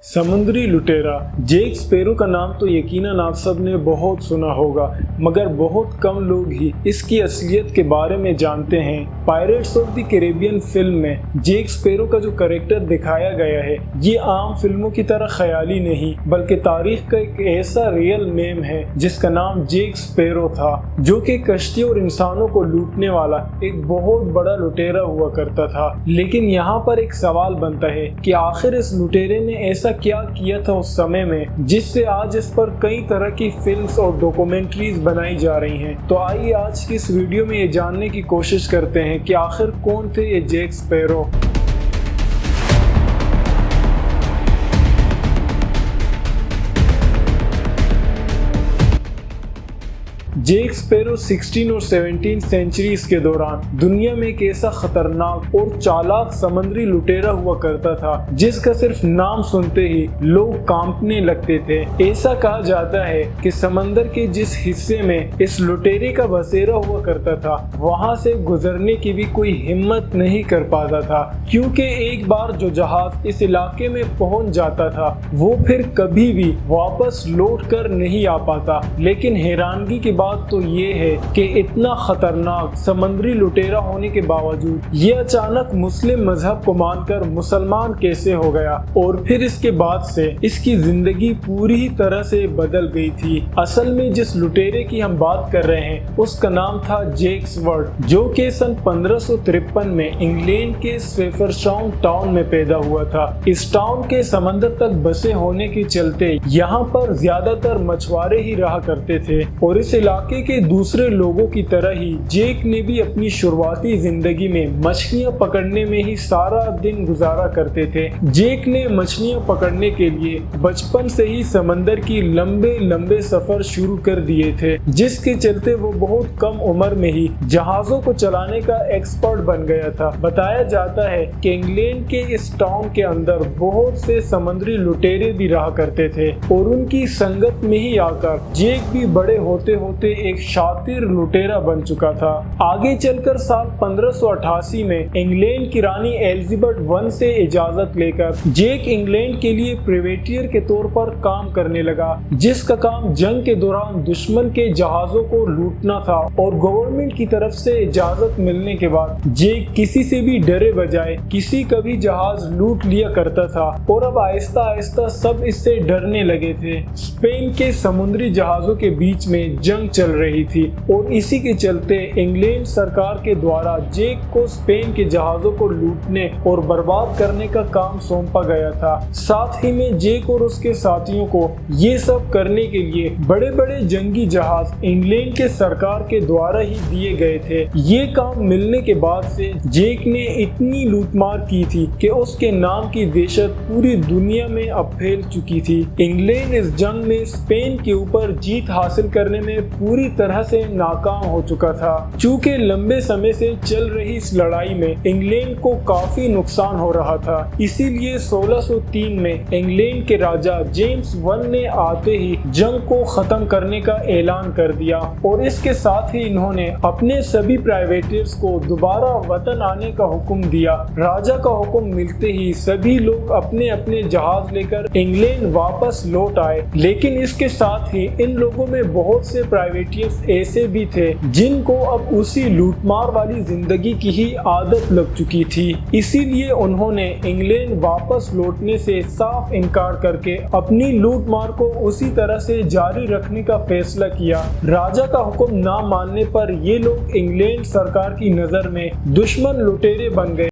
समुद्री लुटेरा Jack sparrow का नाम तो यकीनन आप सब ने बहुत सुना होगा, मगर बहुत कम लोग ही इसकी असलियत के बारे में जानते हैं। Pirates of the Caribbean film में जैक स्पैरो का जो कैरेक्टर दिखाया गया है, ये आम फिल्मों की तरह ख्याली नहीं बल्कि तारीख का एक ऐसा रियल नेम है जिसका नाम जैक स्पैरो था, जो कि कश्ती और इंसानों को लूटने वाला एक बहुत बड़ा लुटेरा हुआ करता था। लेकिन यहाँ पर एक सवाल बनता है कि आखिर इस लुटेरे ने ऐसा क्या किया था उस समय में जिससे आज इस पर कई तरह की फिल्म्स और डॉक्यूमेंट्रीज बनाई जा रही हैं। तो आइए आज की इस वीडियो में ये जानने की कोशिश करते हैं कि आखिर कौन थे ये जैक स्पैरो। जैक स्पैरो 16 और 17 सेंचुरीज के दौरान दुनिया में एक ऐसा खतरनाक और चालाक समुद्री लुटेरा हुआ करता था जिसका सिर्फ नाम सुनते ही लोग कांपने लगते थे। ऐसा कहा जाता है कि समंदर के जिस हिस्से में इस लुटेरे का बसेरा हुआ करता था, वहां से गुजरने की भी कोई हिम्मत नहीं कर पाता था, क्योंकि एक बार जो जहाज इस इलाके में पहुंच जाता था वो फिर कभी भी वापस लौट कर नहीं आ पाता। लेकिन हैरानगी की बात तो ये है कि इतना खतरनाक समुद्री लुटेरा होने के बावजूद ये अचानक मुस्लिम मजहब को मानकर मुसलमान कैसे हो गया, और फिर इसके बाद से इसकी जिंदगी पूरी तरह से बदल गई थी। असल में जिस लुटेरे की हम बात कर रहे हैं उसका नाम था जैक स्वर्ट, जो कि सन 1553 में इंग्लैंड के स्वेफरशाउन टाउन में पैदा हुआ था। इस टाउन के समंदर तक बसे होने के चलते यहाँ पर ज्यादातर मछुआरे ही रहा करते थे, और इस इलाके के दूसरे लोगों की तरह ही जैक ने भी अपनी शुरुआती जिंदगी में मछलियां पकड़ने में ही सारा दिन गुजारा करते थे। जैक ने मछलियां पकड़ने के लिए बचपन से ही समंदर की लंबे लंबे सफर शुरू कर दिए थे, जिसके चलते वो बहुत कम उम्र में ही जहाजों को चलाने का एक्सपर्ट बन गया था। बताया जाता है कि इंग्लैंड के इस टाउन के अंदर बहुत से समुद्री लुटेरे भी रहा करते थे, और उनकी संगत में ही आकर जैक भी बड़े होते होते एक शातिर लुटेरा बन चुका था। आगे चलकर साल 1588 में इंग्लैंड की रानी एलिजाबेथ I से इजाजत लेकर जैक इंग्लैंड के लिए प्रिवेटियर के तौर पर काम करने लगा, जिसका काम जंग के दौरान दुश्मन के जहाजों को लूटना था। और गवर्नमेंट की तरफ से इजाजत मिलने के बाद जैक किसी से भी डरे बजाय किसी का भी जहाज लूट लिया करता था, और अब आहिस्ता आहिस्ता सब इससे डरने लगे थे। स्पेन के समुद्री जहाजों के बीच में जंग चल रही थी, और इसी के चलते इंग्लैंड सरकार के द्वारा जैक को स्पेन के जहाजों को लूटने और बर्बाद करने का काम सौंपा गया था। साथ ही में जैक और उसके साथियों को ये सब करने के लिए बड़े बड़े जंगी जहाज इंग्लैंड के सरकार के द्वारा ही दिए गए थे। ये काम मिलने के बाद से जैक ने इतनी लूटमार की थी कि उसके नाम की दहशत पूरी दुनिया में अब फैल चुकी थी। इंग्लैंड इस जंग में स्पेन के ऊपर जीत हासिल करने में पूरी तरह से नाकाम हो चुका था। चूँकि लंबे समय से चल रही इस लड़ाई में इंग्लैंड को काफी नुकसान हो रहा था, इसीलिए 1603 में इंग्लैंड के राजा जेम्स I ने आते ही जंग को खत्म करने का ऐलान कर दिया, और इसके साथ ही इन्होंने अपने सभी प्राइवेटियर्स को दोबारा वतन आने का हुक्म दिया। राजा का हुक्म मिलते ही सभी लोग अपने अपने जहाज लेकर इंग्लैंड वापस लौट आए। लेकिन इसके साथ ही इन लोगों में बहुत से प्राइवेटियर्स ऐसे भी थे जिनको अब उसी लूटमार वाली जिंदगी की ही आदत लग चुकी थी, इसीलिए उन्होंने इंग्लैंड वापस लौटने से साफ इनकार करके अपनी लूटमार को उसी तरह से जारी रखने का फैसला किया। राजा का हुक्म ना मानने पर ये लोग इंग्लैंड सरकार की नजर में दुश्मन लुटेरे बन गए।